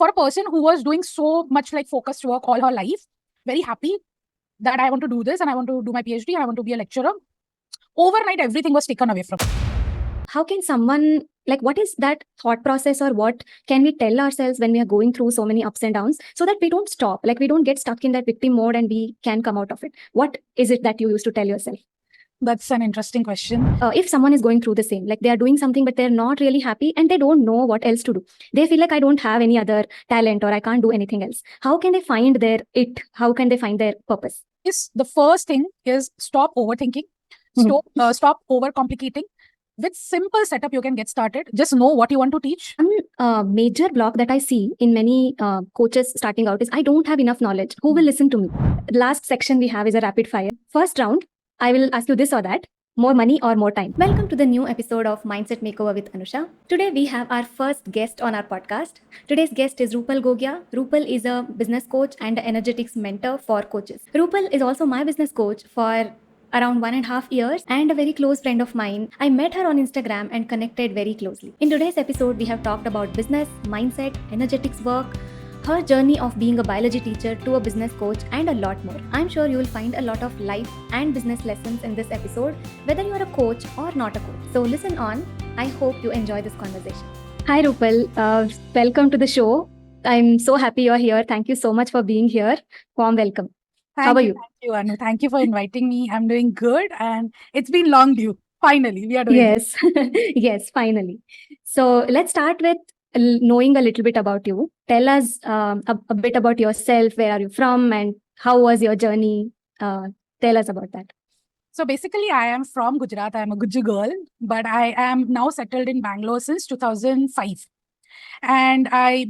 for a person who was doing so much like focused work all her life, very happy that I want to do this and I want to do my PhD and I want to be a lecturer, overnight everything was taken away from me. How can someone, like, what is that thought process, or what can we tell ourselves when we are going through so many ups and downs, so that we don't stop, like we don't get stuck in that victim mode and we can come out of it? What is it that you used to tell yourself? That's an interesting question. If someone is going through the same, like they are doing something but they're not really happy and they don't know what else to do, they feel like I don't have any other talent or I can't do anything else, how can they find their it? How can they find their purpose? Yes, the first thing is stop overthinking, stop overcomplicating. With simple setup, you can get started. Just know what you want to teach. One major block that I see in many coaches starting out is I don't have enough knowledge. Who will listen to me? Last section we have is a rapid fire. First round, I will ask you this or that. More money or more time? Welcome to the new episode of Mindset Makeover with Anusha. Today we have our first guest on our podcast. Today's guest is Rupal Gogia. Rupal is a business coach and an energetics mentor for coaches. Rupal is also my business coach for around 1.5 years and a very close friend of mine. I met her on Instagram and connected very closely. In today's episode, we have talked about business, mindset, energetics work, her journey of being a biology teacher to a business coach, and a lot more. I'm sure you will find a lot of life and business lessons in this episode, whether you are a coach or not a coach. So listen on. I hope you enjoy this conversation. Hi Rupal, welcome to the show. I'm so happy you're here. Thank you so much for being here. Warm welcome. How are you? Thank you, Anu. Thank you for inviting me. I'm doing good and it's been long due. Finally, we are doing Yes, yes, finally. So let's start with knowing a little bit about you. Tell us a bit about yourself. Where are you from and how was your journey? Tell us about that. So basically, I am from Gujarat. I am a Guju girl, but I am now settled in Bangalore since 2005. And I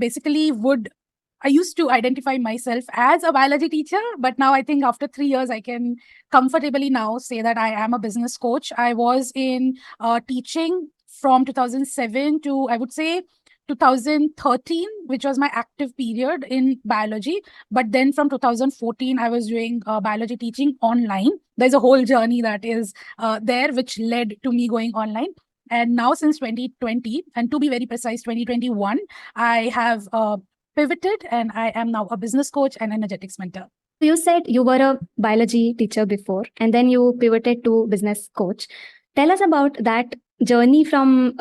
used to identify myself as a biology teacher, but now I think after 3 years, I can comfortably now say that I am a business coach. I was in teaching from 2007 to, I would say, 2013, which was my active period in biology. But then from 2014, I was doing biology teaching online. There's a whole journey that is there, which led to me going online. And now since 2020, and to be very precise, 2021, I have pivoted and I am now a business coach and energetics mentor. You said you were a biology teacher before and then you pivoted to business coach. Tell us about that journey from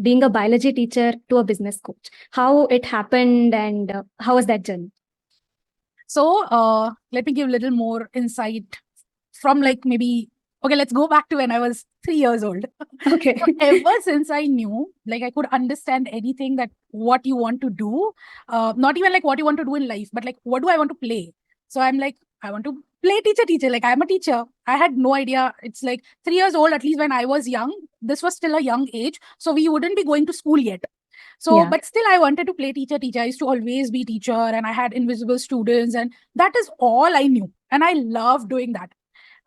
being a biology teacher to a business coach, how it happened and how was that journey? So let me give a little more insight from okay, let's go back to when I was 3 years old. Okay. So ever since I knew, like I could understand anything that what you want to do, not even like what you want to do in life, but like what do I want to play? So I'm like, I want to play teacher. Like I'm a teacher. I had no idea. It's like 3 years old, at least when I was young. This was still a young age. So we wouldn't be going to school yet. So, Yeah. but still I wanted to play teacher. I used to always be teacher and I had invisible students and that is all I knew. And I loved doing that.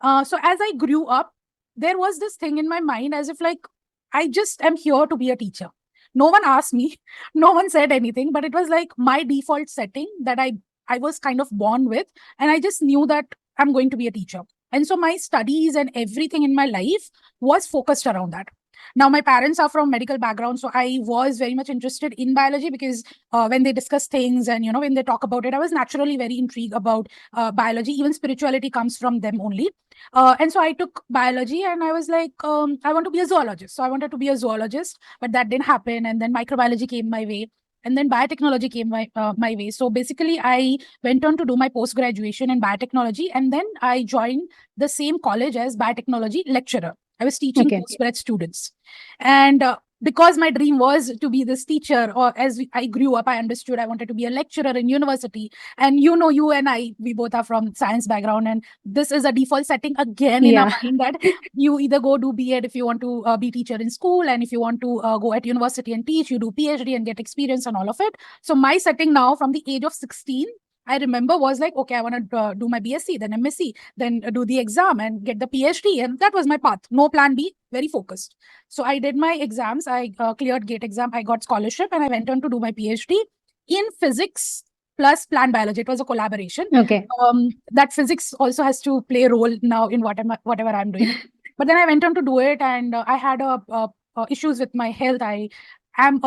So as I grew up, there was this thing in my mind as if like, I just am here to be a teacher. No one asked me, no one said anything, but it was like my default setting that I was kind of born with. And I just knew that I'm going to be a teacher. And so my studies and everything in my life was focused around that. Now, my parents are from medical background, so I was very much interested in biology because when they discuss things and, when they talk about it, I was naturally very intrigued about biology. Even spirituality comes from them only. And so I took biology and I was like, I want to be a zoologist. So I wanted to be a zoologist, but that didn't happen. And then microbiology came my way. And then biotechnology came my way. So basically, I went on to do my post-graduation in biotechnology. And then I joined the same college as biotechnology lecturer. I was teaching postgrad students. And because my dream was to be this teacher, or as I grew up, I understood I wanted to be a lecturer in university. And you and I, we both are from science background. And this is a default setting again in our mind that you either go do B.Ed if you want to be teacher in school. And if you want to go at university and teach, you do PhD and get experience and all of it. So my setting now from the age of 16, I remember was like, okay, I want to do my BSc, then MSc, then do the exam and get the PhD. And that was my path. No plan B, very focused. So I did my exams. I cleared GATE exam. I got scholarship and I went on to do my PhD in physics plus plant biology. It was a collaboration. Okay. That physics also has to play a role now in whatever I'm doing. But then I went on to do it and I had issues with my health. I am,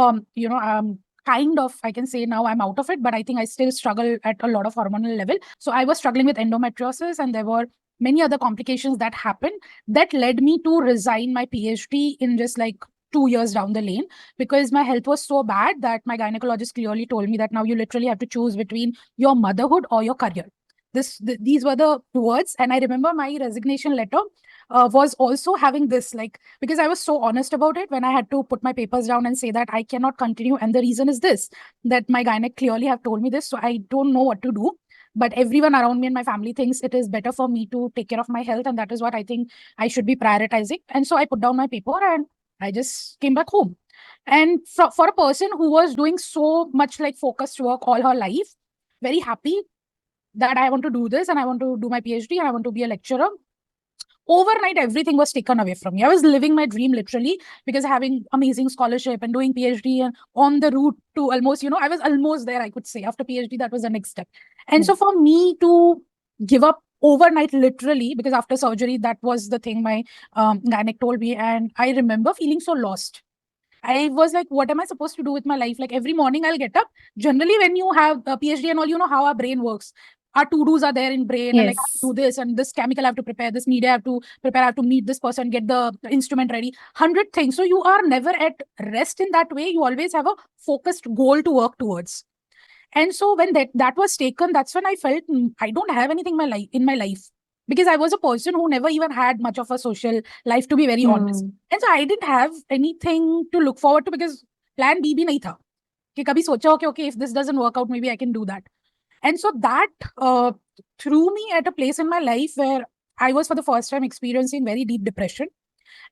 kind of, I can say now I'm out of it, but I think I still struggle at a lot of hormonal level. So I was struggling with endometriosis, and there were many other complications that happened that led me to resign my PhD in just like 2 years down the lane, because my health was so bad that my gynecologist clearly told me that now you literally have to choose between your motherhood or your career. These were the words. And I remember my resignation letter was also having this, like, because I was so honest about it when I had to put my papers down and say that I cannot continue. And the reason is this, that my gynec clearly have told me this. So I don't know what to do. But everyone around me and my family thinks it is better for me to take care of my health. And that is what I think I should be prioritizing. And so I put down my paper and I just came back home. And for a person who was doing so much like focused work all her life, very happy that I want to do this and I want to do my PhD and I want to be a lecturer. Overnight, everything was taken away from me. I was living my dream literally, because having amazing scholarship and doing PhD and on the route to almost, I was almost there, I could say. After PhD, that was the next step. And so for me to give up overnight, literally, because after surgery, that was the thing my gynec told me. And I remember feeling so lost. I was like, what am I supposed to do with my life? Like every morning I'll get up. Generally, when you have a PhD and all, you know how our brain works. Our to-dos are there in brain, and like I have to do this and this chemical I have to prepare, this media I have to prepare, I have to meet this person, get the instrument ready, 100 things. So you are never at rest in that way. You always have a focused goal to work towards. And so when that was taken, that's when I felt I don't have anything in my life, because I was a person who never even had much of a social life, to be very honest. And so I didn't have anything to look forward to, because plan B bhi nahi tha. कि कभी सोचा हो कि okay, if this doesn't work out, maybe I can do that. And so that threw me at a place in my life where I was for the first time experiencing very deep depression,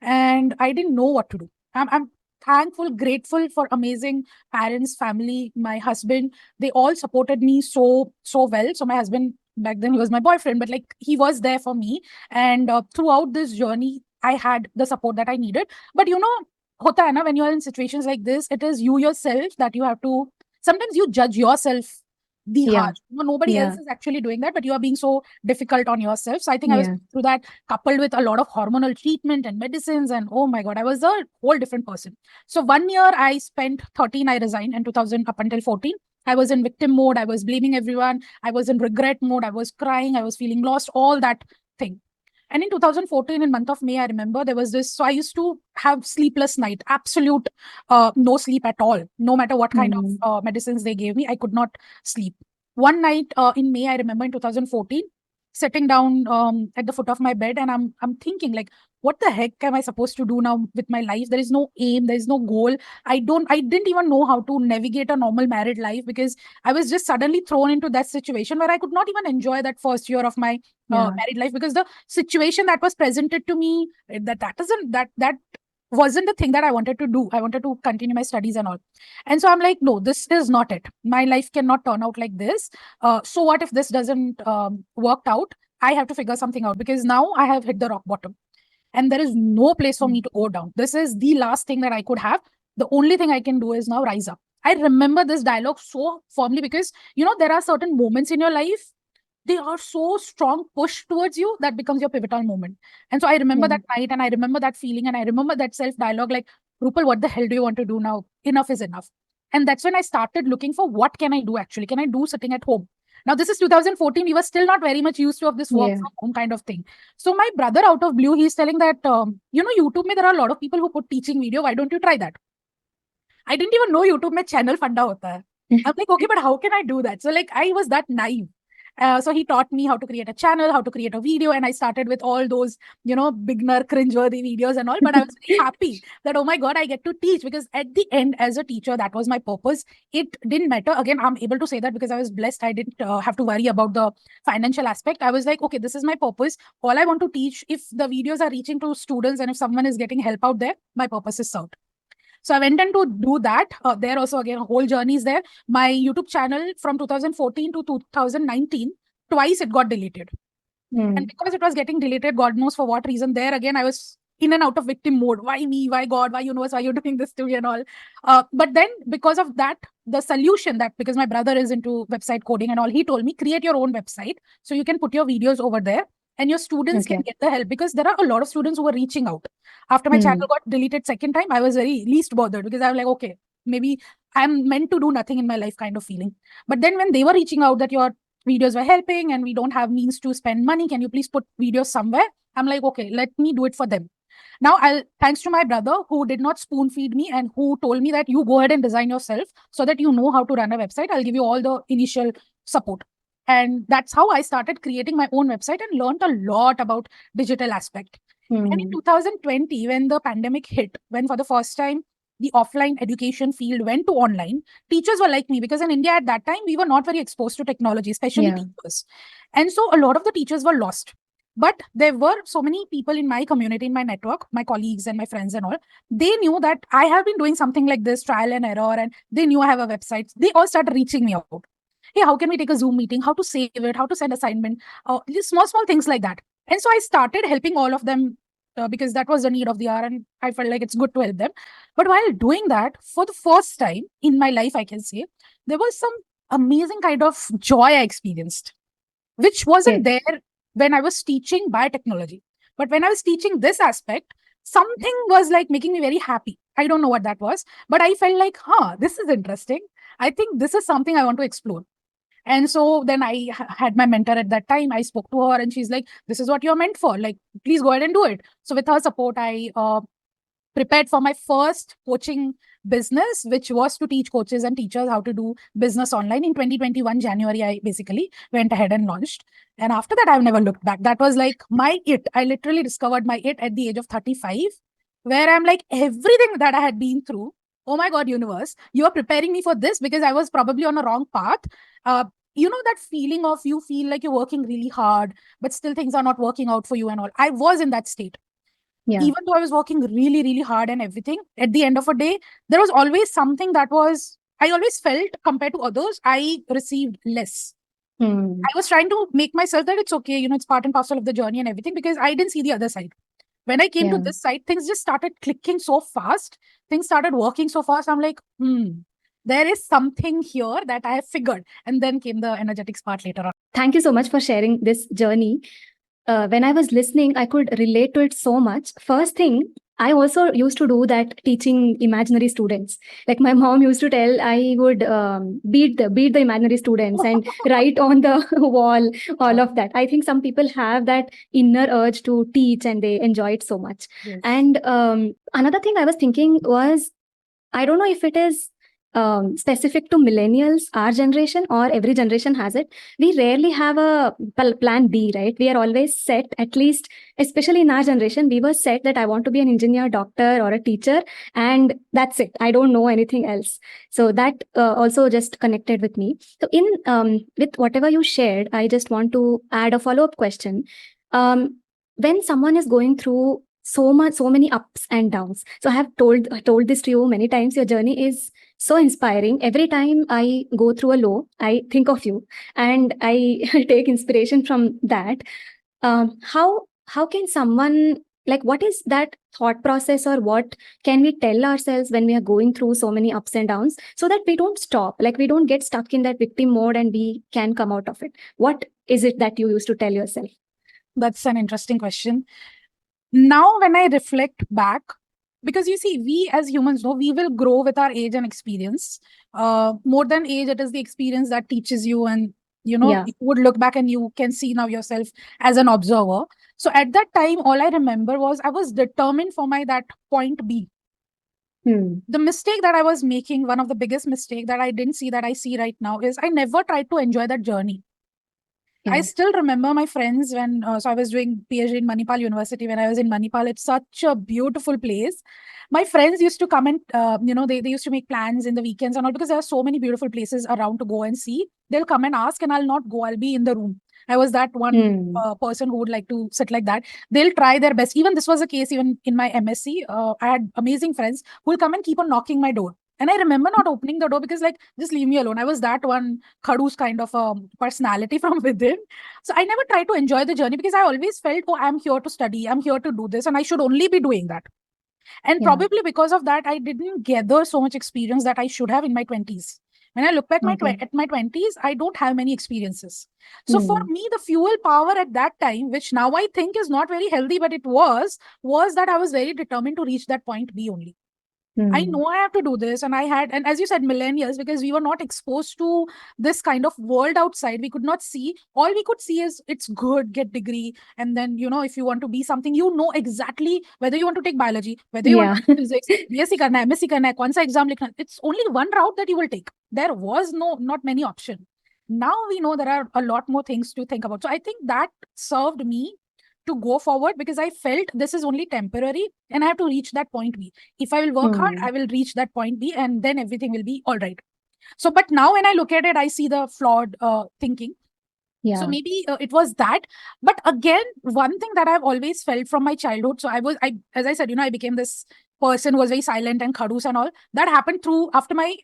and I didn't know what to do. I'm thankful, grateful for amazing parents, family, my husband. They all supported me so well. So my husband, back then he was my boyfriend, but like he was there for me. And throughout this journey, I had the support that I needed. But hota hai na, when you are in situations like this, it is you yourself that you have to, sometimes you judge yourself the harsh. Nobody else is actually doing that, but you are being so difficult on yourself. So I think I was through that, coupled with a lot of hormonal treatment and medicines, and oh my God, I was a whole different person. So 1 year I spent 13, I resigned in 2000 up until 14. I was in victim mode. I was blaming everyone. I was in regret mode. I was crying. I was feeling lost, all that thing. And in 2014, in month of May, I remember there was this. So I used to have sleepless night, absolute no sleep at all. No matter what kind of medicines they gave me, I could not sleep. One night in May, I remember in 2014, sitting down at the foot of my bed, and I'm thinking like, what the heck am I supposed to do now with my life? There is no aim, there is no goal. I didn't even know how to navigate a normal married life, because I was just suddenly thrown into that situation where I could not even enjoy that first year of my married life, because the situation that was presented to me, that wasn't the thing that I wanted to do. I wanted to continue my studies and all. And so I'm like, no, this is not it. My life cannot turn out like this. So what if this doesn't work out? I have to figure something out, because now I have hit the rock bottom and there is no place for me to go down. This is the last thing that I could have. The only thing I can do is now rise up. I remember this dialogue so firmly, because, there are certain moments in your life, they are so strong push towards you, that becomes your pivotal moment. And so I remember that night, and I remember that feeling, and I remember that self-dialogue, like, Rupal, what the hell do you want to do now? Enough is enough. And that's when I started looking for what can I do actually? Can I do sitting at home? Now, this is 2014. We were still not very much used to of this work from home kind of thing. So my brother, out of blue, he's telling that, YouTube, there are a lot of people who put teaching video. Why don't you try that? I didn't even know YouTube mein channel funda hota hai. I'm like, okay, but how can I do that? So like, I was that naive. So he taught me how to create a channel, how to create a video. And I started with all those, beginner cringeworthy videos and all. But I was very happy that, oh my God, I get to teach, because at the end, as a teacher, that was my purpose. It didn't matter. Again, I'm able to say that because I was blessed. I didn't have to worry about the financial aspect. I was like, okay, this is my purpose. All I want to teach, if the videos are reaching to students and if someone is getting help out there, my purpose is served. So I went in to do that. There also, again, a whole journey is there. My YouTube channel from 2014 to 2019, twice it got deleted. And because it was getting deleted, God knows for what reason, there again, I was in and out of victim mode. Why me? Why God? Why universe? Why you doing this to me and all? But then because of that, the solution, that because my brother is into website coding and all, he told me, create your own website so you can put your videos over there and your students can get the help, because there are a lot of students who were reaching out. After my channel got deleted second time, I was very least bothered, because I was like, okay, maybe I'm meant to do nothing in my life kind of feeling. But then when they were reaching out that your videos were helping and we don't have means to spend money, can you please put videos somewhere? I'm like, okay, let me do it for them. Now, thanks to my brother who did not spoon feed me and who told me that you go ahead and design yourself so that you know how to run a website. I'll give you all the initial support. And that's how I started creating my own website and learned a lot about digital aspect. And in 2020, when the pandemic hit, when for the first time the offline education field went to online, teachers were like me because in India at that time, we were not very exposed to technology, especially teachers. And so a lot of the teachers were lost. But there were so many people in my community, in my network, my colleagues and my friends and all, they knew that I have been doing something like this, trial and error, and they knew I have a website. They all started reaching me out. Hey, how can we take a Zoom meeting? How to save it? How to send assignment? Just small things like that. And so I started helping all of them because that was the need of the hour and I felt like it's good to help them. But while doing that, for the first time in my life, I can say, there was some amazing kind of joy I experienced, which wasn't there when I was teaching biotechnology. But when I was teaching this aspect, something was like making me very happy. I don't know what that was, but I felt like, this is interesting. I think this is something I want to explore. And so then I had my mentor at that time. I spoke to her and she's like, this is what you're meant for. Like, please go ahead and do it. So with her support, I prepared for my first coaching business, which was to teach coaches and teachers how to do business online. In 2021 January, I basically went ahead and launched. And after that, I've never looked back. That was like my it. I literally discovered my it at the age of 35, where I'm like, everything that I had been through, oh my God, universe, you are preparing me for this because I was probably on a wrong path. You know, that feeling of you feel like you're working really hard, but still things are not working out for you and all. I was in that state. Even though I was working really, really hard and everything, at the end of a day, there was always something that was, I always felt compared to others, I received less. I was trying to make myself that it's okay, you know, it's part and parcel of the journey and everything because I didn't see the other side. When I came to this side, things just started clicking so fast. Things started working so fast. I'm like, there is something here that I have figured. And then came the energetics part later on. Thank you so much for sharing this journey. When I was listening, I could relate to it so much. First thing, I also used to do that teaching imaginary students. Like my mom used to tell, I would beat the imaginary students and write on the wall, all of that. I think some people have that inner urge to teach and they enjoy it so much. Yes. And another thing I was thinking was, I don't know if it is specific to millennials, our generation, or every generation has it. We rarely have a plan B, right? We are always set, at least, especially in our generation, we were set that I want to be an engineer, doctor, or a teacher, and that's it. I don't know anything else. So that also just connected with me. So in with whatever you shared, I just want to add a follow-up question. When someone is going through so many ups and downs, so I have told this to you many times, your journey is so inspiring. Every time I go through a low, I think of you and I take inspiration from that. How can someone, like, what is that thought process, or what can we tell ourselves when we are going through so many ups and downs so that we don't stop, like we don't get stuck in that victim mode and we can come out of it? What is it that you used to tell yourself? That's an interesting question. Now, when I reflect back, because you see, we as humans know we will grow with our age and experience. More than age, it is the experience that teaches you, and you would look back and you can see now yourself as an observer. So at that time, all I remember was I was determined for my that point B. The mistake that I was making, one of the biggest mistake that I didn't see that I see right now, is I never tried to enjoy that journey. I still remember my friends when, so I was doing PhD in Manipal University. When I was in Manipal, it's such a beautiful place. My friends used to come and, they used to make plans in the weekends and all, because there are so many beautiful places around to go and see. They'll come and ask and I'll not go. I'll be in the room. I was that one person who would like to sit like that. They'll try their best. Even this was a case, even in my MSc, I had amazing friends who will come and keep on knocking my door. And I remember not opening the door because, like, just leave me alone. I was that one Khadus kind of a personality from within. So I never tried to enjoy the journey because I always felt, oh, I'm here to study. I'm here to do this. And I should only be doing that. And probably because of that, I didn't gather so much experience that I should have in my 20s. When I look back at my 20s, I don't have many experiences. So for me, the fuel power at that time, which now I think is not very healthy, but it was that I was very determined to reach that point B only. I know I have to do this. And and as you said, millennials, because we were not exposed to this kind of world outside, we could not see. All we could see is it's good, get degree. And then, if you want to be something, you know exactly whether you want to take biology, whether you want Yeah. to take physics, BSc karna hai, MSc karna hai, kaun sa exam likhna hai. It's only one route that you will take. There was not many options. Now we know there are a lot more things to think about. So I think that served me to go forward, because I felt this is only temporary and I have to reach that point B. If I will work hard, I will reach that point B, and then everything will be all right. So, but now when I look at it, I see the flawed thinking. Yeah. So maybe it was that. But again, one thing that I've always felt from my childhood, so as I said, I became this person who was very silent and khadus and all. That happened after my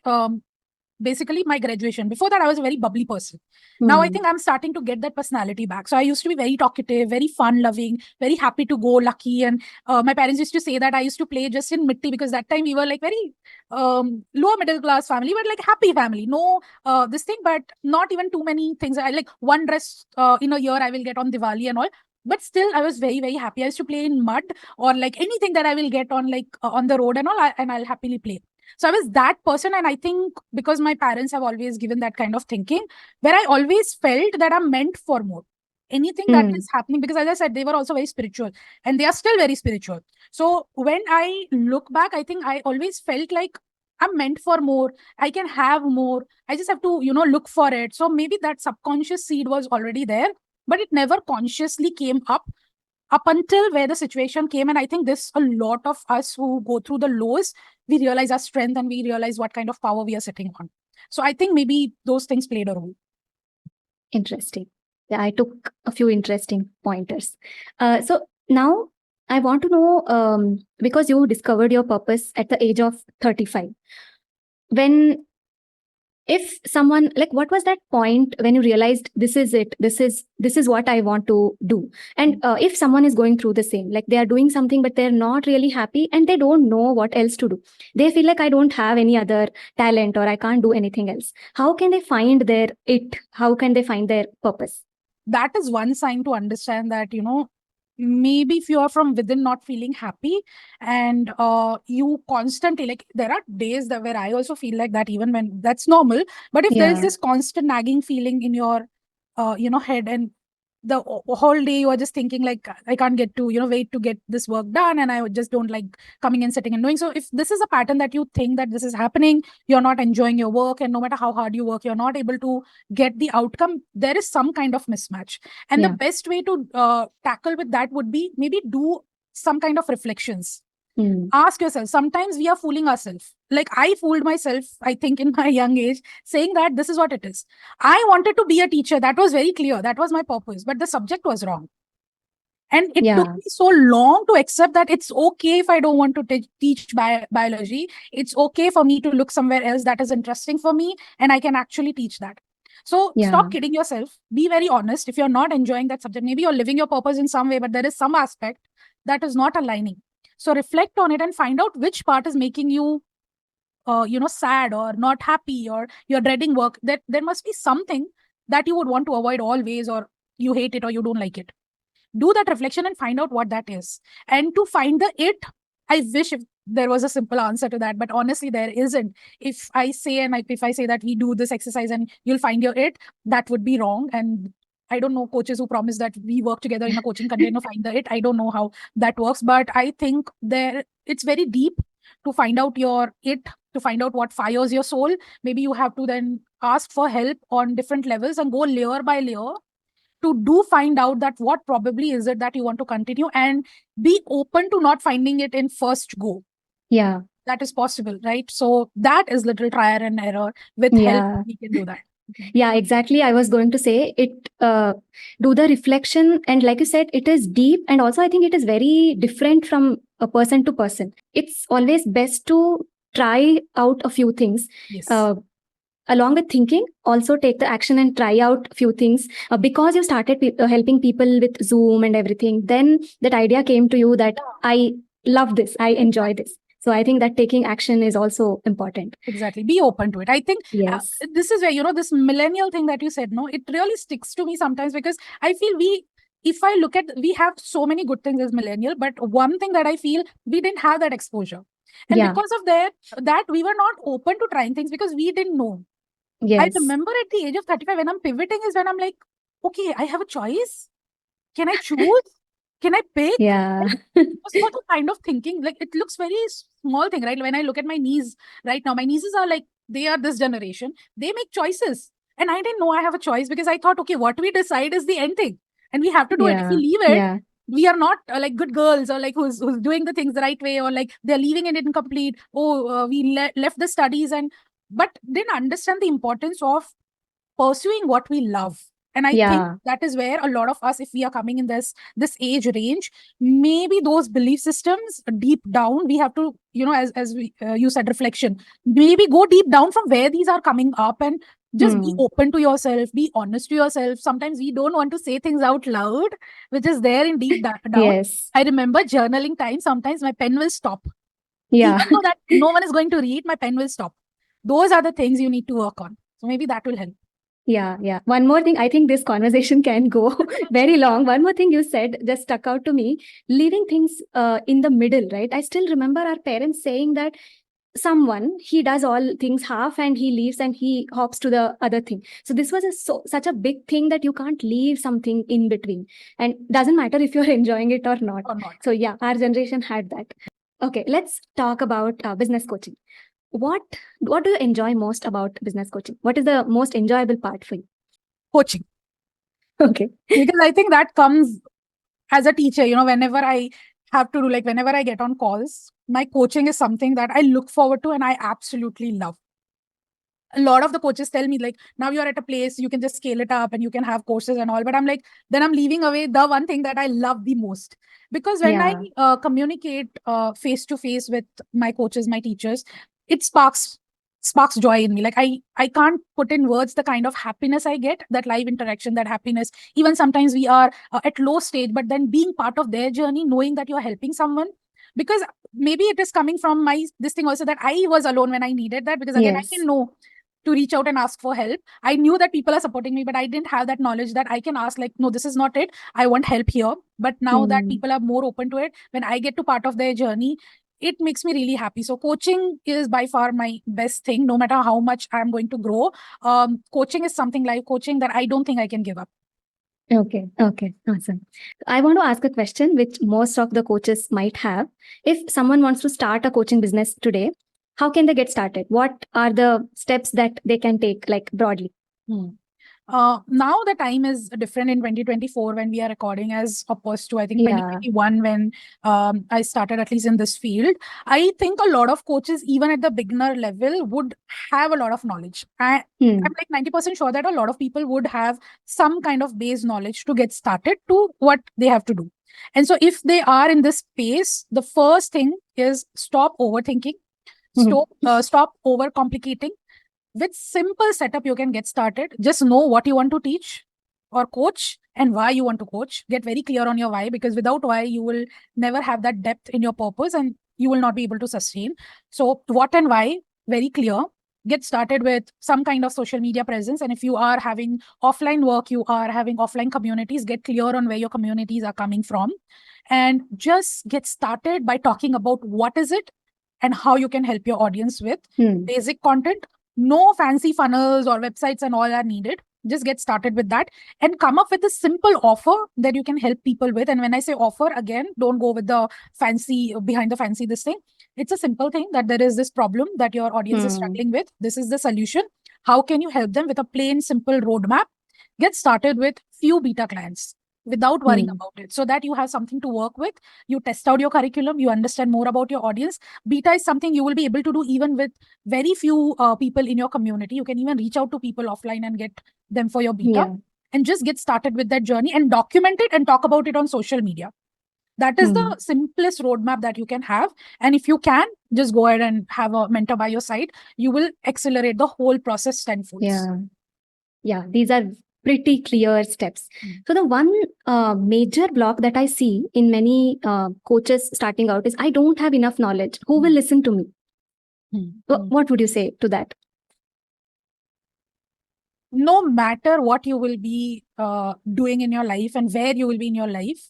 basically my graduation. Before that, I was a very bubbly person. Now I think I'm starting to get that personality back. So I used to be very talkative, very fun loving, very happy to go lucky. And my parents used to say that I used to play just in mitti, because that time we were like very lower middle class family, but like happy family. No this thing, but not even too many things. I like one dress in a year I will get on Diwali and all. But still, I was very, very happy. I used to play in mud, or like anything that I will get on on the road and all, and I'll happily play. So I was that person. And I think because my parents have always given that kind of thinking, where I always felt that I'm meant for more. Anything that is happening, because as I said, they were also very spiritual, and they are still very spiritual. So when I look back, I think I always felt like I'm meant for more. I can have more. I just have to, look for it. So maybe that subconscious seed was already there, but it never consciously came up until where the situation came. And I think this, a lot of us who go through the lows, we realize our strength and we realize what kind of power we are sitting on. So I think maybe those things played a role. Interesting. Yeah, I took a few interesting pointers. So now I want to know, because you discovered your purpose at the age of 35. If someone, like, what was that point when you realized this is it, this is what I want to do? And if someone is going through the same, like they are doing something but they're not really happy and they don't know what else to do, they feel like I don't have any other talent or I can't do anything else, how can they find their how can they find their purpose? That is one sign to understand that, maybe if you are from within not feeling happy, and you constantly, like, there are days where I also feel like that, even when that's normal. But if there is this constant nagging feeling in your head, and the whole day you are just thinking like, I can't get to wait to get this work done, and I just don't like coming and sitting and doing. So if this is a pattern that you think that this is happening, you're not enjoying your work, and no matter how hard you work, you're not able to get the outcome, there is some kind of mismatch. And the best way to tackle with that would be maybe do some kind of reflections. Ask yourself. Sometimes we are fooling ourselves. Like I fooled myself, I think, in my young age, saying that this is what it is. I wanted to be a teacher. That was very clear. That was my purpose. But the subject was wrong. And it took me so long to accept that it's okay if I don't want to teach biology. It's okay for me to look somewhere else that is interesting for me, and I can actually teach that. So stop kidding yourself. Be very honest. If you're not enjoying that subject, maybe you're living your purpose in some way, but there is some aspect that is not aligning. So reflect on it and find out which part is making you, sad or not happy, or you're dreading work. That there must be something that you would want to avoid always, or you hate it, or you don't like it. Do that reflection and find out what that is. And to find the it, I wish if there was a simple answer to that, but honestly, there isn't. If I say that we do this exercise and you'll find your it, that would be wrong. And I don't know coaches who promise that we work together in a coaching container, find the it. I don't know how that works, but I think it's very deep to find out your it, to find out what fires your soul. Maybe you have to then ask for help on different levels and go layer by layer to find out that what probably is it that you want to continue, and be open to not finding it in first go. Yeah. That is possible, right? So that is little trial and error. With help, we can do that. Yeah, exactly. I was going to say it, do the reflection. And like you said, it is deep. And also, I think it is very different from a person to person. It's always best to try out a few things. Yes. Along with thinking, also take the action and try out a few things. Because you started helping people with Zoom and everything, then that idea came to you that I love this, I enjoy this. So I think that taking action is also important. Exactly. Be open to it. I think this is where, this millennial thing that you said, no, it really sticks to me sometimes, because I feel if I look at, we have so many good things as millennial, but one thing that I feel we didn't have that exposure. And Yeah. because of that we were not open to trying things because we didn't know. I Yes. remember at the age of 35 when I'm pivoting is when I'm like, okay, I have a choice. Can I choose? Can I pick? Yeah. It was not the kind of thinking, like it looks very small thing, right? When I look at my niece right now, my nieces are like, they are this generation, they make choices. And I didn't know I have a choice because I thought, okay, what we decide is the end thing. And we have to do it. If we Yeah. leave it, Yeah. we are not like good girls or like who's doing the things the right way or like they're leaving it incomplete. Oh, we left the studies but didn't understand the importance of pursuing what we love. And I think Yeah. that is where a lot of us, if we are coming in this age range, maybe those belief systems deep down, we have to, as we you said, reflection. Maybe go deep down from where these are coming up and just be open to yourself, be honest to yourself. Sometimes we don't want to say things out loud, which is there in deep down. Yes. I remember journaling time. Sometimes my pen will stop. Yeah. Even though that no one is going to read, my pen will stop. Those are the things you need to work on. So maybe that will help. Yeah, yeah. One more thing, I think this conversation can go very long. One more thing you said just stuck out to me, leaving things in the middle, right? I still remember our parents saying that someone, he does all things half and he leaves and he hops to the other thing. So this was such a big thing that you can't leave something in between. And doesn't matter if you're enjoying it or not. So yeah, our generation had that. Okay, let's talk about business coaching. What do you enjoy most about business coaching? What is the most enjoyable part for you? Coaching. Okay. Because I think that comes as a teacher, whenever I have to do, like whenever I get on calls, my coaching is something that I look forward to and I absolutely love. A lot of the coaches tell me, like, now you're at a place, you can just scale it up and you can have courses and all. But I'm like, then I'm leaving away the one thing that I love the most. Because when Yeah. I communicate face to face with my coaches, my teachers, it sparks joy in me. Like I can't put in words the kind of happiness I get, that live interaction, that happiness. Even sometimes we are at low stage, but then being part of their journey, knowing that you're helping someone, because maybe it is coming from this thing also, that I was alone when I needed that. Because again, I Yes. didn't know to reach out and ask for help. I knew that people are supporting me, but I didn't have that knowledge that I can ask, like, no, this is not it, I want help here. But now that people are more open to it, when I get to part of their journey, it makes me really happy. So coaching is by far my best thing. No matter how much I'm going to grow, coaching is something, like coaching, that I don't think I can give up. Okay. Okay. Awesome. I want to ask a question which most of the coaches might have. If someone wants to start a coaching business today, how can they get started? What are the steps that they can take, like broadly? Now the time is different in 2024 when we are recording, as opposed to, I think, Yeah. 2021 when I started, at least in this field. I think a lot of coaches, even at the beginner level, would have a lot of knowledge. I'm like 90% sure that a lot of people would have some kind of base knowledge to get started to what they have to do. And so if they are in this space, the first thing is stop overthinking, stop overcomplicating. With simple setup, you can get started. Just know what you want to teach or coach and why you want to coach. Get very clear on your why, because without why, you will never have that depth in your purpose and you will not be able to sustain. So what and why, very clear. Get started with some kind of social media presence. And if you are having offline work, you are having offline communities, get clear on where your communities are coming from. And just get started by talking about what is it and how you can help your audience with basic content. No fancy funnels or websites and all are needed. Just get started with that and come up with a simple offer that you can help people with. And when I say offer, again, don't go with the fancy, behind the fancy this thing. It's a simple thing, that there is this problem that your audience is struggling with. This is the solution. How can you help them with a plain, simple roadmap? Get started with few beta clients without worrying about it, so that you have something to work with. You test out your curriculum, you understand more about your audience. Beta is something you will be able to do even with very few people in your community. You can even reach out to people offline and get them for your beta. And just get started with that journey and document it and talk about it on social media. That is the simplest roadmap that you can have. And if you can, just go ahead and have a mentor by your side. You will accelerate the whole process tenfold. Yeah, these are pretty clear steps. So the one major block that I see in many coaches starting out is, I don't have enough knowledge. Who will listen to me? What would you say to that? No matter what you will be doing in your life and where you will be in your life,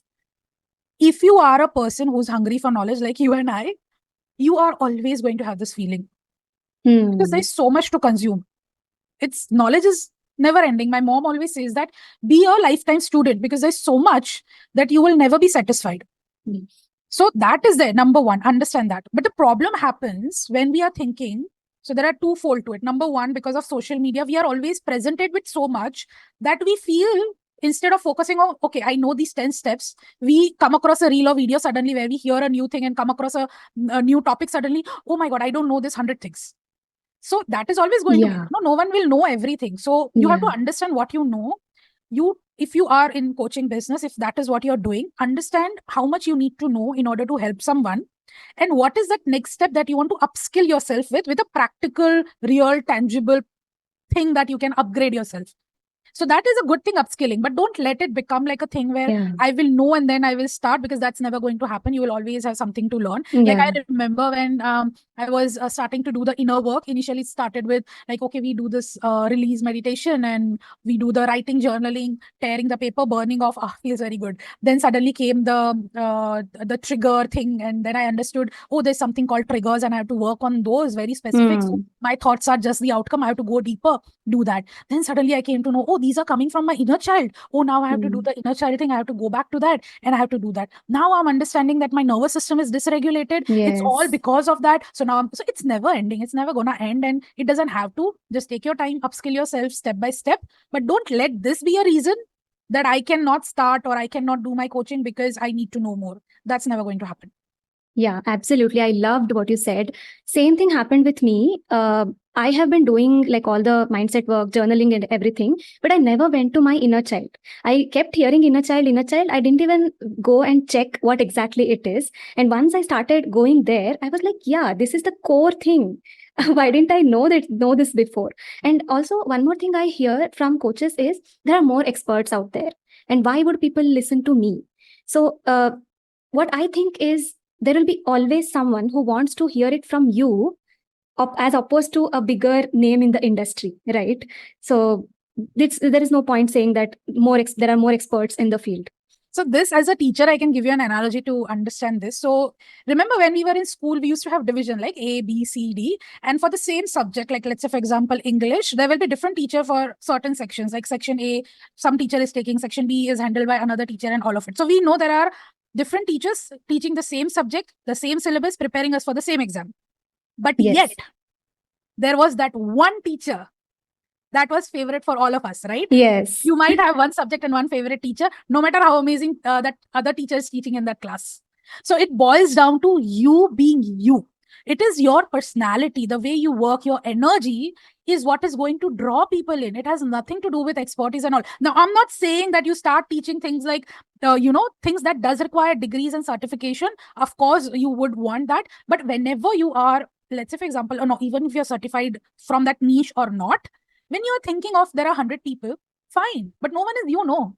if you are a person who's hungry for knowledge, like you and I, you are always going to have this feeling because there's so much to consume. It's knowledge is never ending. My mom always says that be a lifetime student because there's so much that you will never be satisfied. So that is there, number one, understand that. But the problem happens when we are thinking, so there are twofold to it. Number one, because of social media, we are always presented with so much that we feel instead of focusing on, okay, I know these 10 steps, we come across a reel or video suddenly where we hear a new thing and come across a new topic suddenly, oh my God, I don't know this 100 things. So that is always going to be, no one will know everything. So you have to understand what you know. If you are in coaching business, if that is what you're doing, understand how much you need to know in order to help someone. And what is that next step that you want to upskill yourself with a practical, real, tangible thing that you can upgrade yourself. So that is a good thing, upskilling, but don't let it become like a thing where I will know and then I will start, because that's never going to happen. You will always have something to learn. Like I remember when I was starting to do the inner work, initially it started with like, okay, we do this release meditation and we do the writing, journaling, tearing the paper, burning off, feels very good. Then suddenly came the trigger thing. And then I understood, oh, there's something called triggers and I have to work on those very specific. So my thoughts are just the outcome. I have to go deeper, do that. Then suddenly I came to know, oh, these are coming from my inner child. Oh, now I have to do the inner child thing. I have to go back to that and I have to do that. Now I'm understanding that my nervous system is dysregulated. It's all because of that. So now, so it's never ending. It's never going to end, and it doesn't have to. Just take your time, upskill yourself step by step, but don't let this be a reason that I cannot start or I cannot do my coaching because I need to know more. That's never going to happen. Yeah, absolutely. I loved what you said. Same thing happened with me. I have been doing like all the mindset work, journaling and everything, but I never went to my inner child. I kept hearing inner child, inner child. I didn't even go and check what exactly it is. And once I started going there, I was like, yeah, this is the core thing. Why didn't I know this before? And also one more thing I hear from coaches is there are more experts out there. And why would people listen to me? So what I think is there will be always someone who wants to hear it from you as opposed to a bigger name in the industry, right? So there is no point saying that there are more experts in the field. So this, as a teacher, I can give you an analogy to understand this. So remember when we were in school, we used to have division like A, B, C, D. And for the same subject, like let's say, for example, English, there will be different teacher for certain sections. Like section A, some teacher is taking, section B is handled by another teacher, and all of it. So we know there are different teachers teaching the same subject, the same syllabus, preparing us for the same exam. But yet, there was that one teacher that was favorite for all of us, right? Yes. You might have one subject and one favorite teacher, no matter how amazing that other teacher is teaching in that class. So it boils down to you being you. It is your personality, the way you work, your energy is what is going to draw people in. It has nothing to do with expertise and all. Now, I'm not saying that you start teaching things like, things that does require degrees and certification. Of course, you would want that. But whenever you are, let's say, for example, or no, even if you're certified from that niche or not, when you're thinking of there are 100 people, fine. But no one is,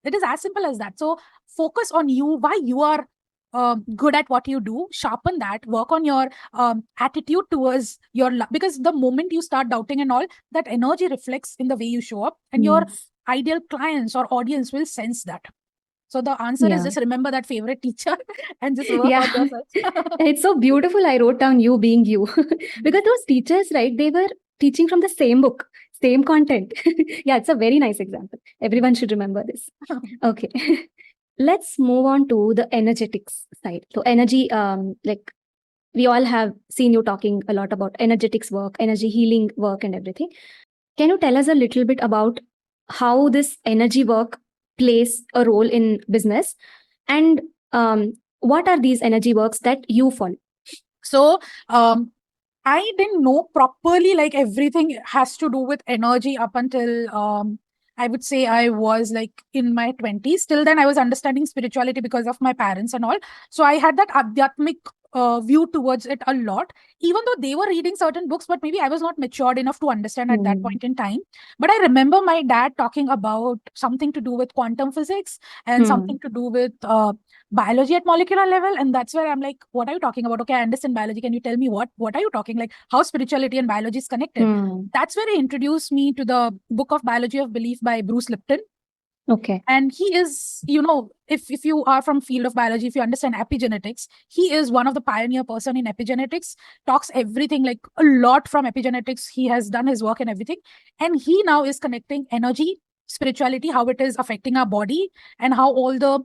It is as simple as that. So focus on you, why you are good at what you do, sharpen that, work on your attitude towards because the moment you start doubting and all, that energy reflects in the way you show up, and your ideal clients or audience will sense that. So the answer is just remember that favorite teacher and just work on yourself. It's so beautiful. I wrote down you being you because those teachers, right, they were teaching from the same book, same content. Yeah, it's a very nice example. Everyone should remember this. Okay. Let's move on to the energetics side. So energy, like we all have seen you talking a lot about energetics work, energy healing work and everything. Can you tell us a little bit about how this energy work plays a role in business? And what are these energy works that you follow? So I didn't know properly, like everything has to do with energy up until I would say I was like in my 20s. Till then, I was understanding spirituality because of my parents and all. So I had that adhyatmic view towards it a lot, even though they were reading certain books, but maybe I was not matured enough to understand at that point in time. But I remember my dad talking about something to do with quantum physics and something to do with biology at molecular level. And that's where I'm like, what are you talking about? Okay, I understand biology. Can you tell me what are you talking? Like how spirituality and biology is connected? That's where he introduced me to the book of Biology of Belief by Bruce Lipton. Okay. And he is, if you are from field of biology, if you understand epigenetics, he is one of the pioneer person in epigenetics, talks everything, like a lot from epigenetics. He has done his work and everything. And he now is connecting energy, spirituality, how it is affecting our body, and how all the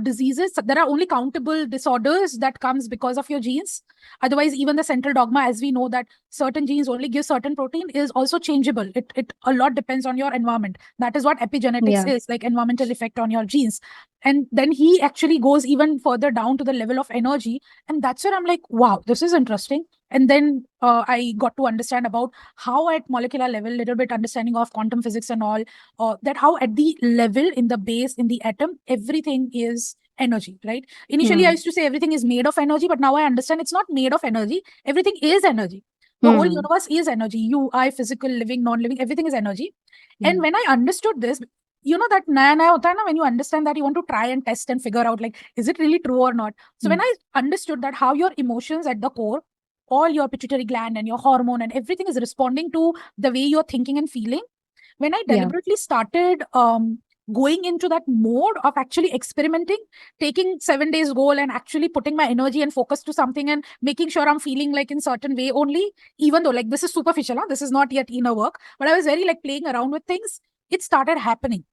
diseases, there are only countable disorders that comes because of your genes. Otherwise, even the central dogma, as we know, that certain genes only give certain protein, is also changeable. It a lot depends on your environment. That is what epigenetics Yeah. is, like environmental effect on your genes. And then he actually goes even further down to the level of energy. And that's where I'm like, wow, this is interesting. And then I got to understand about how at molecular level, little bit understanding of quantum physics and all, that how at the level, in the base, in the atom, everything is energy, right? Initially, I used to say everything is made of energy, but now I understand it's not made of energy. Everything is energy. The whole universe is energy. You, I, physical, living, non-living, everything is energy. And when I understood this, that naya hota hai na, when you understand that, you want to try and test and figure out, like, is it really true or not? So when I understood that how your emotions at the core, all your pituitary gland and your hormone and everything is responding to the way you're thinking and feeling, when I deliberately started going into that mode of actually experimenting, taking 7 days goal and actually putting my energy and focus to something and making sure I'm feeling like in certain way only, even though like this is superficial, this is not yet inner work, but I was very like playing around with things. It started happening.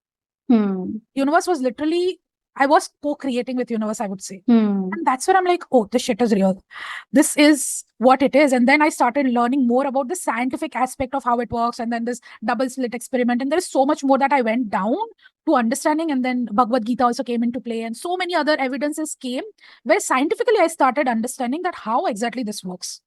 Universe was literally, I was co-creating with universe, I would say. And that's where I'm like, oh, this shit is real. This is what it is. And then I started learning more about the scientific aspect of how it works. And then this double slit experiment. And there's so much more that I went down to understanding. And then Bhagavad Gita also came into play. And so many other evidences came where scientifically I started understanding that how exactly this works.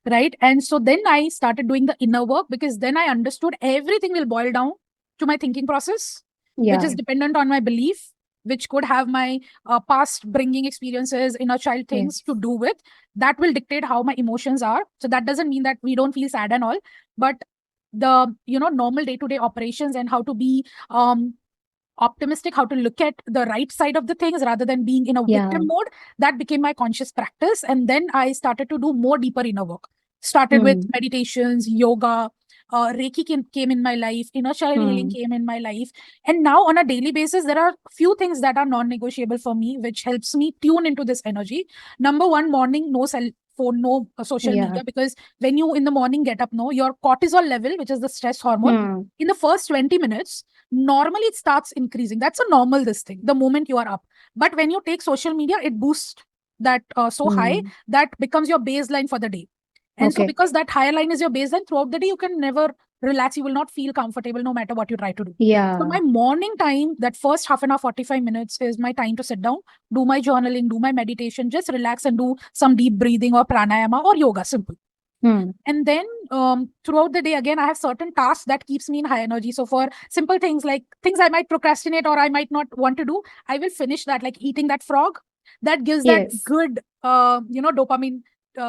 Right. And so then I started doing the inner work, because then I understood everything will boil down to my thinking process, which is dependent on my belief, which could have my past bringing experiences, inner child things to do with. That will dictate how my emotions are. So that doesn't mean that we don't feel sad and all, but the normal day-to-day operations and how to be optimistic, how to look at the right side of the things rather than being in a victim mode, that became my conscious practice. And then I started to do more deeper inner work. Started with meditations, yoga, Reiki came in my life, inner child healing came in my life. And now on a daily basis, there are few things that are non-negotiable for me, which helps me tune into this energy. Number one, morning, no cell phone, no social media, because when you in the morning get up, your cortisol level, which is the stress hormone, in the first 20 minutes, normally it starts increasing. That's a normal this thing, the moment you are up. But when you take social media, it boosts that so high that becomes your baseline for the day. And so because that higher line is your baseline throughout the day, you can never relax. You will not feel comfortable no matter what you try to do. So my morning time, that first half an hour, 45 minutes is my time to sit down, do my journaling, do my meditation, just relax and do some deep breathing or pranayama or yoga, simple. And then throughout the day, again, I have certain tasks that keeps me in high energy. So for simple things like things I might procrastinate or I might not want to do, I will finish that, like eating that frog. That gives that good, dopamine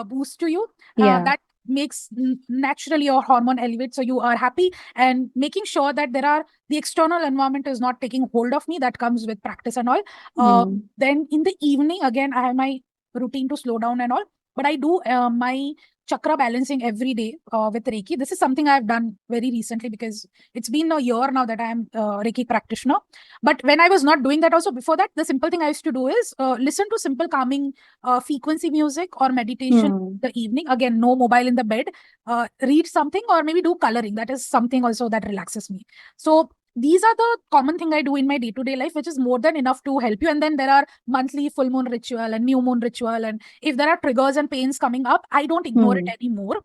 boost to you. That makes naturally your hormone elevate, so you are happy. And making sure that the external environment is not taking hold of me, that comes with practice and all. Then in the evening, again, I have my routine to slow down and all, but I do my chakra balancing every day with Reiki. This is something I've done very recently, because it's been a year now that I am Reiki practitioner. But when I was not doing that also, before that, the simple thing I used to do is listen to simple calming frequency music or meditation in the evening. Again, no mobile in the bed. Read something or maybe do coloring. That is something also that relaxes me. So these are the common thing I do in my day-to-day life, which is more than enough to help you. And then there are monthly full moon ritual and new moon ritual. And if there are triggers and pains coming up, I don't ignore it anymore.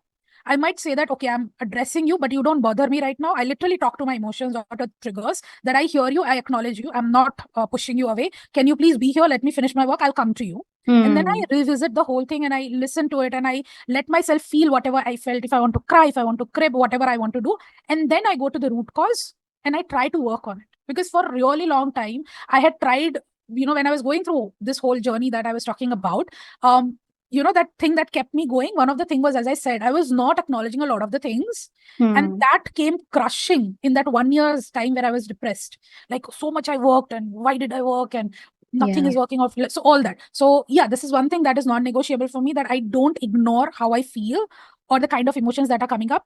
I might say that, okay, I'm addressing you, but you don't bother me right now. I literally talk to my emotions or to triggers, that I hear you, I acknowledge you. I'm not pushing you away. Can you please be here? Let me finish my work. I'll come to you. And then I revisit the whole thing and I listen to it and I let myself feel whatever I felt. If I want to cry, if I want to crib, whatever I want to do. And then I go to the root cause and I try to work on it. Because for a really long time, I had tried, when I was going through this whole journey that I was talking about, that thing that kept me going, one of the things was, as I said, I was not acknowledging a lot of the things. And that came crushing in that 1 year's time where I was depressed. Like, so much I worked and why did I work and nothing is working out. So all that. So yeah, this is one thing that is non-negotiable for me, that I don't ignore how I feel or the kind of emotions that are coming up.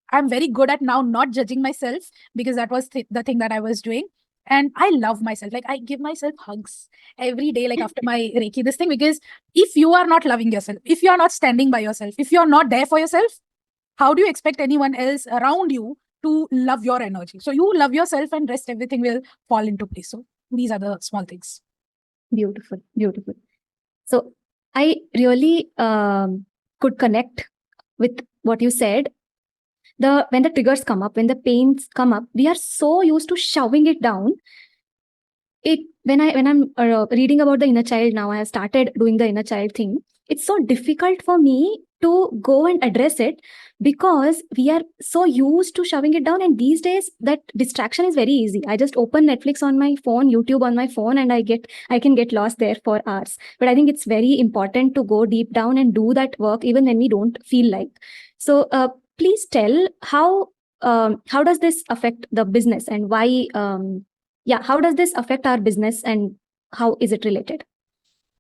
I'm very good at now not judging myself, because that was the thing that I was doing. And I love myself. Like I give myself hugs every day, like after my Reiki, this thing, because if you are not loving yourself, if you are not standing by yourself, if you are not there for yourself, how do you expect anyone else around you to love your energy? So you love yourself and rest, everything will fall into place. So these are the small things. Beautiful, beautiful. So I really could connect with what you said. When the triggers come up, when the pains come up, we are so used to shoving it down. When I'm reading about the inner child now, I have started doing the inner child thing. It's so difficult for me to go and address it because we are so used to shoving it down. And these days, that distraction is very easy. I just open Netflix on my phone, YouTube on my phone, and I can get lost there for hours. But I think it's very important to go deep down and do that work even when we don't feel like. So please tell how does this affect the business, and why? How does this affect our business, and how is it related?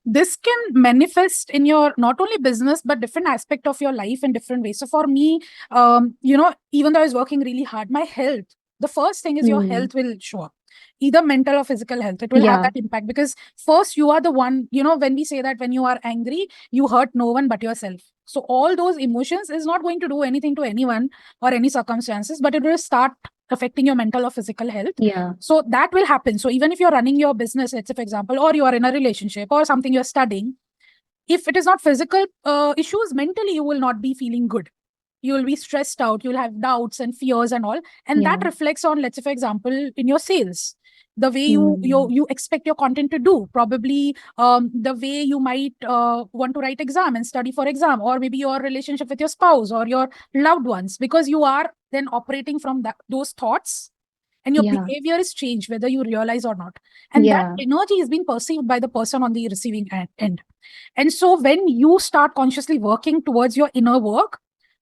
This can manifest in your not only business but different aspect of your life in different ways. So for me, even though I was working really hard, my health, the first thing is your health will show up, either mental or physical health. It will have that impact, because first you are the one, when we say that when you are angry, you hurt no one but yourself. So all those emotions is not going to do anything to anyone or any circumstances, but it will start affecting your mental or physical health. Yeah. So that will happen. So even if you're running your business, let's say, for example, or you are in a relationship or something you're studying, if it is not physical issues, mentally you will not be feeling good. You will be stressed out. You'll have doubts and fears and all. And that reflects on, let's say, for example, in your sales, the way you expect your content to do, probably the way you might want to write exam and study for exam, or maybe your relationship with your spouse or your loved ones, because you are then operating from those thoughts, and your behavior is changed whether you realize or not. And that energy is being perceived by the person on the receiving end. And so when you start consciously working towards your inner work,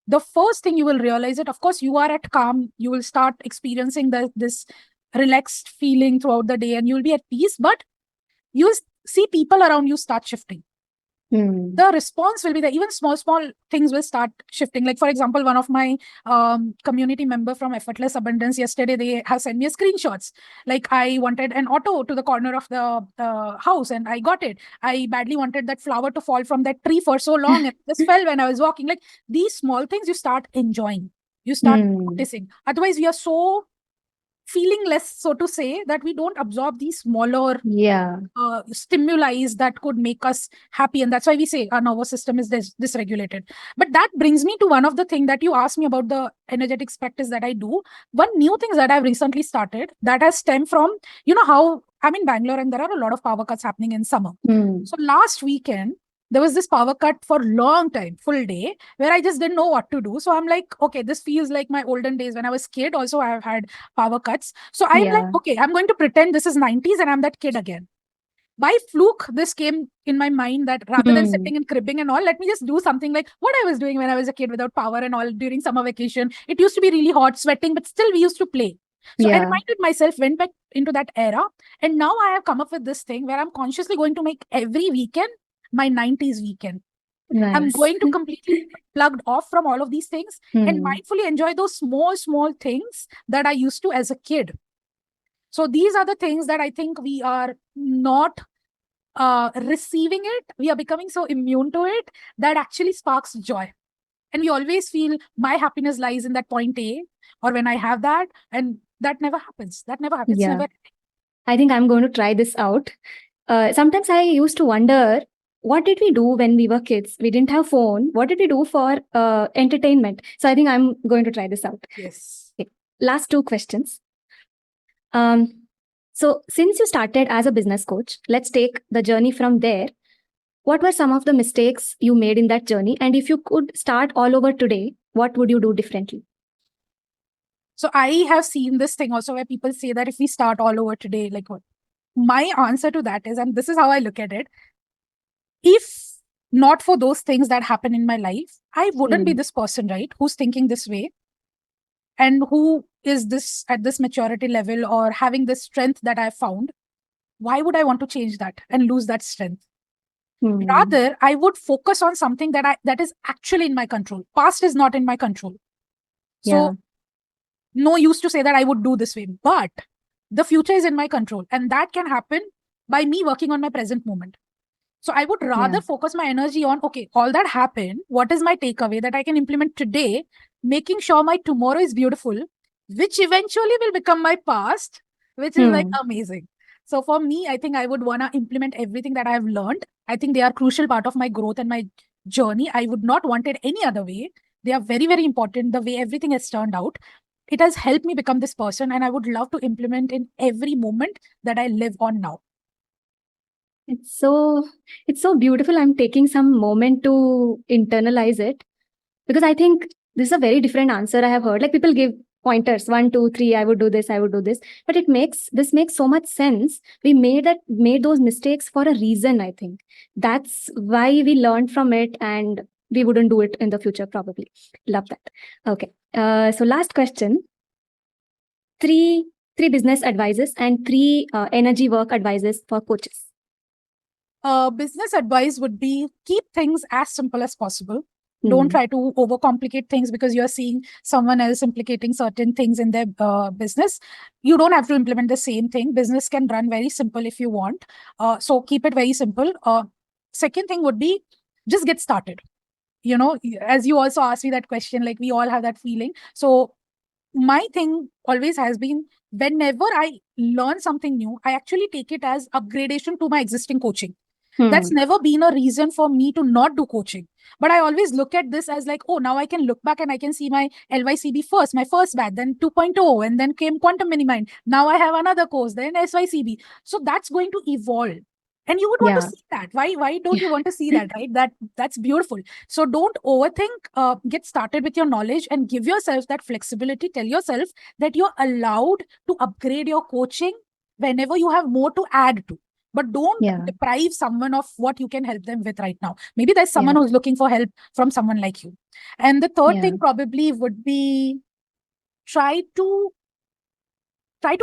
the first thing you will realize it, of course, you are at calm, you will start experiencing this relaxed feeling throughout the day, and you'll be at peace, but you'll see people around you start shifting. The response will be there. Even small things will start shifting. Like, for example, one of my community member from Effortless Abundance, yesterday they have sent me screenshots. Like, I wanted an auto to the corner of the house and I got it. I badly wanted that flower to fall from that tree for so long, and this fell when I was walking. Like, these small things you start enjoying, you start noticing. Otherwise, we are so feeling less, so to say, that we don't absorb these smaller stimuli that could make us happy. And that's why we say our nervous system is dysregulated. But that brings me to one of the things that you asked me about, the energetics practice that I do. One new thing that I've recently started that has stemmed from, how I'm in Bangalore and there are a lot of power cuts happening in summer. So last weekend, there was this power cut for a long time, full day, where I just didn't know what to do. So I'm like, okay, this feels like my olden days when I was kid. Also, I have had power cuts. So I'm like, okay, I'm going to pretend this is 90s and I'm that kid again. By fluke, this came in my mind that rather than sitting and cribbing and all, let me just do something like what I was doing when I was a kid without power and all during summer vacation. It used to be really hot, sweating, but still we used to play. So I reminded myself, went back into that era. And now I have come up with this thing where I'm consciously going to make every weekend my 90s weekend. Nice. I'm going to completely plugged off from all of these things and mindfully enjoy those small things that I used to as a kid. So these are the things that I think we are not receiving it. We are becoming so immune to it that actually sparks joy. And we always feel my happiness lies in that point A, or when I have that, and that never happens. That never happens. Yeah. Never. I think I'm going to try this out. Sometimes I used to wonder, what did we do when we were kids? We didn't have phone. What did we do for entertainment? So I think I'm going to try this out. Yes. Okay. Last two questions. So since you started as a business coach, let's take the journey from there. What were some of the mistakes you made in that journey? And if you could start all over today, what would you do differently? So I have seen this thing also where people say that if we start all over today, like what? My answer to that is, and this is how I look at it, if not for those things that happen in my life, I wouldn't be this person, right? Who's thinking this way and who is this at this maturity level or having this strength that I found. Why would I want to change that and lose that strength? Rather, I would focus on something that is actually in my control. Past is not in my control. So no use to say that I would do this way. But The future is in my control, and that can happen by me working on my present moment. So I would rather focus my energy on, okay, all that happened. What is my takeaway that I can implement today, making sure my tomorrow is beautiful, which eventually will become my past, which is like amazing. So for me, I think I would want to implement everything that I've learned. I think they are crucial part of my growth and my journey. I would not want it any other way. They are very, very important. The way everything has turned out, it has helped me become this person, and I would love to implement in every moment that I live on now. It's so beautiful. I'm taking some moment to internalize it, because I think this is a very different answer I have heard. Like, people give pointers, 1, 2, 3, I would do this, but this makes so much sense. We made those mistakes for a reason. I think that's why we learned from it, and we wouldn't do it in the future probably. Love that. Okay. So last question. Three business advices and 3 energy work advices for coaches. Business advice would be keep things as simple as possible. Don't try to overcomplicate things because you're seeing someone else implicating certain things in their business. You don't have to implement the same thing. Business can run very simple if you want. So keep it very simple. Second thing would be just get started. You know, as you also asked me that question, like we all have that feeling. So my thing always has been, whenever I learn something new, I actually take it as upgradation to my existing coaching. That's never been a reason for me to not do coaching. But I always look at this as like, oh, now I can look back and I can see my LYCB first, my first batch, then 2.0, and then came Quantum Minimind. Now I have another course, then SYCB. So that's going to evolve. And you would want to see that. Why don't you want to see that, right? That's beautiful. So don't overthink. Get started with your knowledge and give yourself that flexibility. Tell yourself that you're allowed to upgrade your coaching whenever you have more to add to. But don't deprive someone of what you can help them with right now. Maybe there's someone who's looking for help from someone like you. And the third thing probably would be try to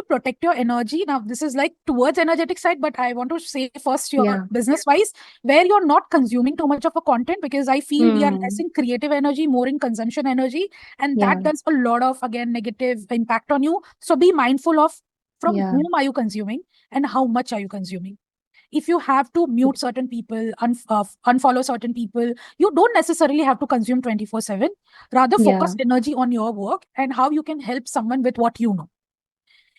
protect your energy. Now, this is like towards energetic side, but I want to say first your business wise, where you're not consuming too much of a content, because I feel we are less in creative energy, more in consumption energy. And that does a lot of, again, negative impact on you. So be mindful of from whom are you consuming and how much are you consuming. If you have to mute certain people, unfollow certain people, you don't necessarily have to consume 24/7. Rather focus energy on your work and how you can help someone with what you know.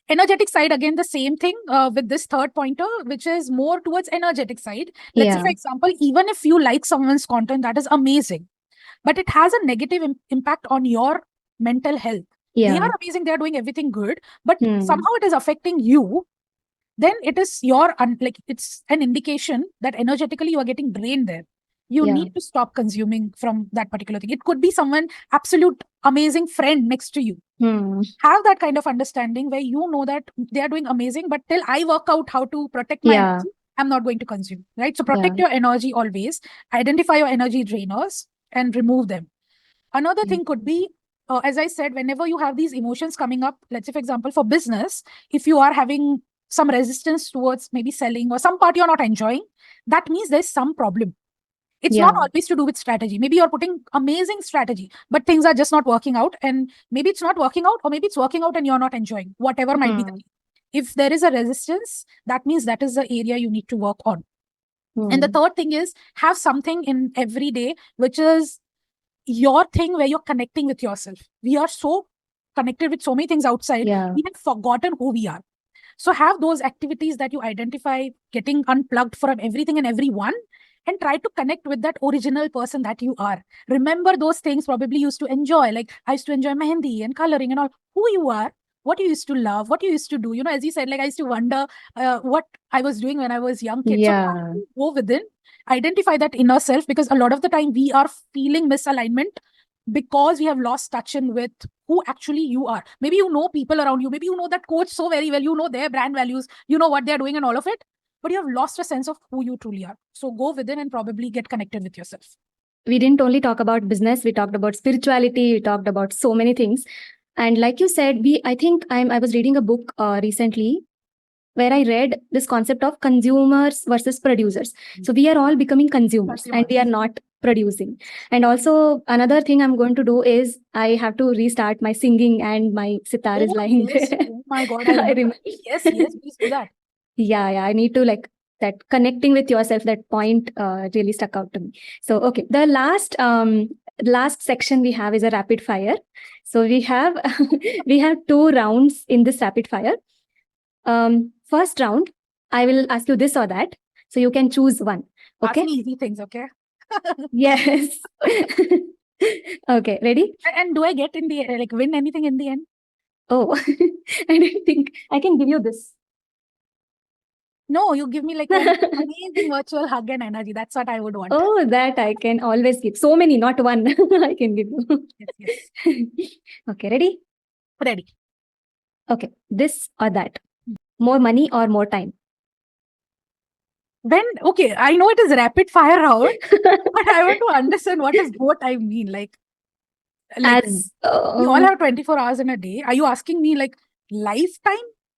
Energetic side, again, the same thing with this third pointer, which is more towards energetic side. Let's say, for example, even if you like someone's content, that is amazing, but it has a negative impact on your mental health. They are amazing, they're doing everything good, but somehow it is affecting you. Then it is it's an indication that energetically you are getting drained there. You need to stop consuming from that particular thing. It could be someone, absolute amazing friend next to you. Have that kind of understanding where you know that they are doing amazing, but till I work out how to protect my energy, I'm not going to consume, right? So protect your energy always. Identify your energy drainers and remove them. Another thing could be, as I said, whenever you have these emotions coming up, let's say, for example, for business, if you are having some resistance towards maybe selling or some part you're not enjoying, that means there's some problem. It's not always to do with strategy. Maybe you're putting amazing strategy, but things are just not working out. And maybe it's not working out, or maybe it's working out and you're not enjoying, whatever might be the case. If there is a resistance, that means that is the area you need to work on. And the third thing is, have something in every day, which is your thing where you're connecting with yourself. We are so connected with so many things outside, we have forgotten who we are. So have those activities that you identify, getting unplugged from everything and everyone, and try to connect with that original person that you are. Remember those things probably you used to enjoy. Like I used to enjoy mehendi and coloring and all. Who you are, what you used to love, what you used to do. You know, as you said, like I used to wonder what I was doing when I was young kid. So go within, identify that inner self, because a lot of the time we are feeling misalignment because we have lost touch in with who actually you are. Maybe you know people around you. Maybe you know that coach so very well. You know their brand values. You know what they're doing and all of it. But you have lost a sense of who you truly are. So go within and probably get connected with yourself. We didn't only talk about business. We talked about spirituality. We talked about so many things. And like you said, I was reading a book recently. where I read this concept of consumers versus producers. So we are all becoming consumers and we are not producing. And also another thing I'm going to do is I have to restart my singing, and my sitar is lying yes. there. Oh my God, I I remember. remember. Yes, please do that. Yeah, I need to like that connecting with yourself. That point really stuck out to me. So okay, the last section we have is a rapid fire. So we have we have 2 rounds in this rapid fire. First round, I will ask you this or that, so you can choose one. Ask Okay. me easy things, okay? Yes. Okay, ready? And do I get in the like win anything in the end? Oh, I didn't think I can give you this. No, you give me like an amazing virtual hug and energy. That's what I would want. Oh, that I can always give. So many, not one. I can give you. Yes. Okay, ready? Ready. Okay, this or that. More money or more time? Okay, I know it is rapid fire round, but I want to understand what does both I mean. Like As we all have 24 hours in a day. Are you asking me like lifetime?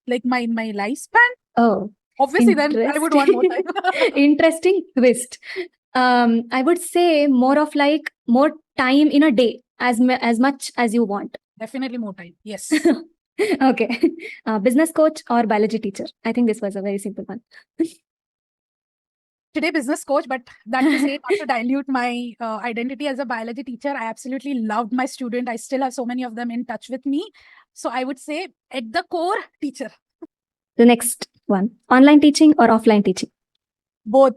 Like my lifespan? oh, Obviously, then I would want more time. interesting twist. I would say more of like more time in a day, as much as you want. Definitely more time. Yes. Okay. Business coach or biology teacher? I think this was a very simple one. Today business coach, but that to say not to dilute my identity as a biology teacher. I absolutely loved my student. I still have so many of them in touch with me. So I would say at the core, teacher. The next one, online teaching or offline teaching? Both.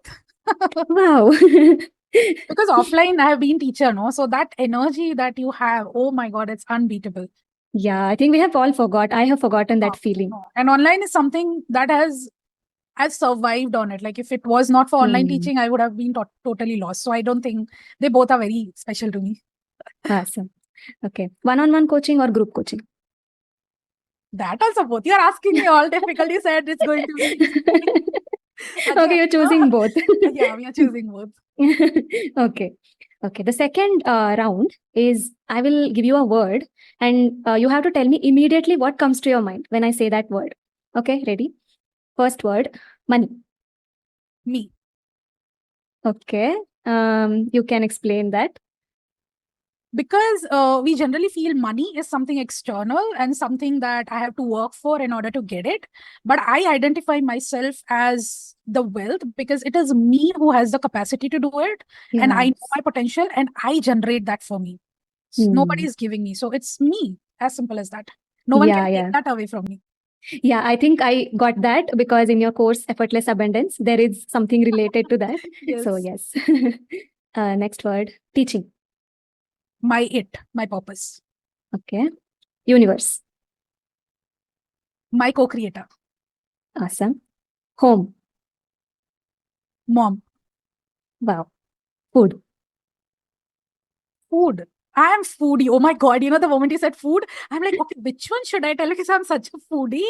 Wow. Because offline, I have been teacher, no? So that energy that you have, oh my God, it's unbeatable. Yeah, I think we have all forgot. I have forgotten that feeling. And online is something that I've survived on it. Like if it was not for online teaching, I would have been totally lost. So I don't think they both are very special to me. Awesome. Okay. One-on-one coaching or group coaching? That also both. You're asking me all difficult. You said it's going to be. Okay, you're choosing both. Yeah, we are choosing both. Okay. Okay. The second round is I will give you a word and you have to tell me immediately what comes to your mind when I say that word. Okay, ready? First word, money. Me. Okay. You can explain that. Because we generally feel money is something external and something that I have to work for in order to get it. But I identify myself as the wealth because it is me who has the capacity to do it. Yes. And I know my potential and I generate that for me. Nobody is giving me. So it's me, as simple as that. No one can take that away from me. Yeah, I think I got that because in your course, Effortless Abundance, there is something related to that. Yes. So yes. Next word, teaching. My purpose. Okay. Universe. My co-creator. Awesome. Home. Mom. Wow. Food. I am foodie. Oh my God. You know, the moment you said food, I'm like, okay, which one should I tell? Because I'm such a foodie.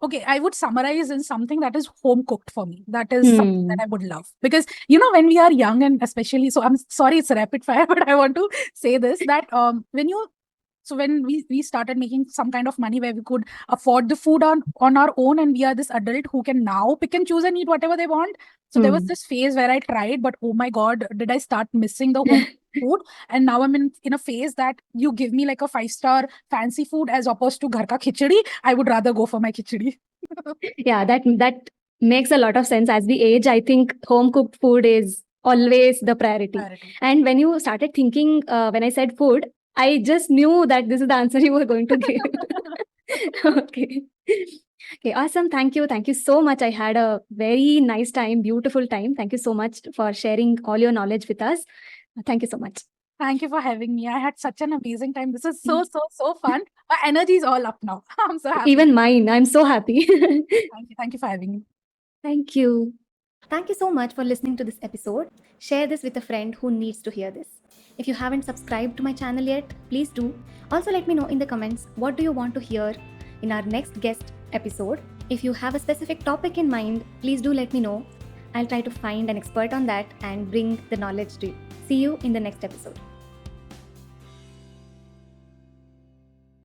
Okay, I would summarize in something that is home cooked for me. That is something that I would love. Because, you know, when we are young and especially, so I'm sorry, it's rapid fire, but I want to say this, that when we started making some kind of money where we could afford the food on our own and we are this adult who can now pick and choose and eat whatever they want. So there was this phase where I tried, but oh my God, did I start missing the home food? And now I'm in a phase that you give me like a 5-star fancy food as opposed to ghar ka khichdi. I would rather go for my khichdi. Yeah, that makes a lot of sense. As we age, I think home cooked food is always the priority. And when you started thinking, when I said food, I just knew that this is the answer you were going to give. Okay. Okay, awesome. Thank you. Thank you so much. I had a very nice time, beautiful time. Thank you so much for sharing all your knowledge with us. Thank you so much. Thank you for having me. I had such an amazing time. This is so fun. My energy is all up now. I'm so happy. Even mine. I'm so happy. Thank you for having me. Thank you. Thank you so much for listening to this episode. Share this with a friend who needs to hear this. If you haven't subscribed to my channel yet, please do. Also, let me know in the comments what do you want to hear in our next guest episode. If you have a specific topic in mind, please do let me know. I'll try to find an expert on that and bring the knowledge to you. See you in the next episode.